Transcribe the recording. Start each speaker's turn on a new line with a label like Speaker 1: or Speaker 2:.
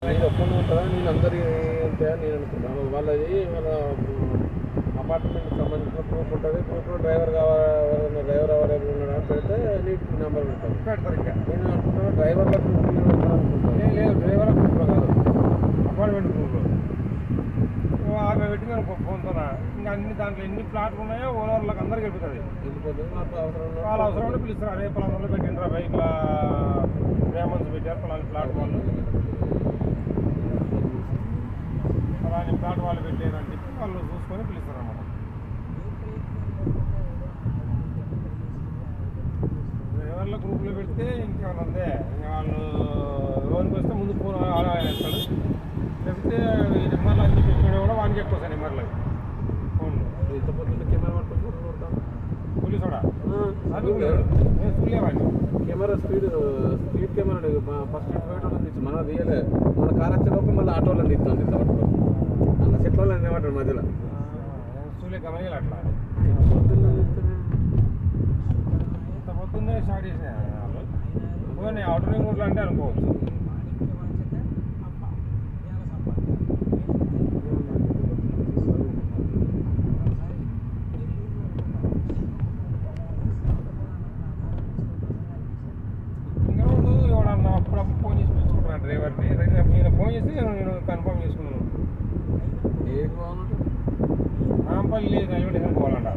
Speaker 1: నేను ఒక్కనే ఉంటారా, నేను అందరి ఉంటాయా నేను అనుకుంటాను. వాళ్ళది వాళ్ళ అపార్ట్మెంట్కి సంబంధించిన ప్రూఫ్ ఉంటుంది. ప్రూఫ్లో డ్రైవర్ కావాలి, డ్రైవర్ అవైలబుల్ ఉన్నాడా పెడితే నీకు నెంబర్ ఉంటుంది.
Speaker 2: పెడతారు. ఇంకా
Speaker 1: నేను అనుకుంటున్నాను డ్రైవర్ల ప్రూఫ్ అనుకుంటాను.
Speaker 2: లేదు, డ్రైవర్ గ్రూప్లో కాదు, అపార్ట్మెంట్ గ్రూప్లో ఆమె పెట్టింది అనుకో ఫోన్తో. ఇంకా అన్ని దాంట్లో ఎన్ని ప్లాట్లు ఉన్నాయో ఓనర్లకు అందరికి వెళ్తుంది.
Speaker 1: వెళ్ళిపోతుంది. నాకు అవసరం
Speaker 2: వాళ్ళ అవసరం ఉంటే పిలుస్తారు. అదే పలానా పెట్టిండ్రా బైక్లా బ్రాహ్మణ్స్ పెట్టారు పలాని ప్లాట్ వాళ్ళు, పలాని ప్లాట్ వాళ్ళు పెట్టారని చెప్పి వాళ్ళు చూసుకొని పిలుస్తారు అన్నమాట. డ్రైవర్ల గ్రూప్లో పెడితే ఇంకేమైనా ఉందే, ఇంకా వాళ్ళు లోన్కి వస్తే ముందు ఫోన్ అలా వేస్తాడు. లేకపోతే ఈ నెంబర్లు అన్ని పెట్టాడు కూడా వానికి ఎక్కువ సార్ నెంబర్లు ఫోన్లో.
Speaker 1: ఎంత పొద్దున్న కెమెరా పట్టుకొని కొడతాం.
Speaker 2: పోలీసు కూడా
Speaker 1: నేను
Speaker 2: చూడలేవాడిని.
Speaker 1: కెమెరా స్పీడ్ కెమెరా ఫస్ట్ పోయేటోళ్ళని తీసి మనం తీయలే. మన కార్ వచ్చేటప్పుడు మళ్ళీ ఆటోలను తీస్తాం పట్టుకో. అలా చెట్ల వాళ్ళు అన్నమాట మధ్యలో
Speaker 2: చూలే గమనియాలి. అట్లా
Speaker 1: పొద్దున్న
Speaker 2: ఇంత పొద్దున్నే స్టార్ట్ చేసిన వాళ్ళు అవుటర్ రింగ్ రోడ్లు అంటే అనుకోవచ్చు. అప్పుడప్పుడు ఫోన్ చేసి పిలుచుకుంటున్నాను డ్రైవర్ని. నేను ఫోన్ చేసి నేను కన్ఫర్మ్ చేసుకున్నాను.
Speaker 1: ఏ బాగున్నట్టు
Speaker 2: రాంపల్లి రైల్వే స్టేషన్ పోవాలంట.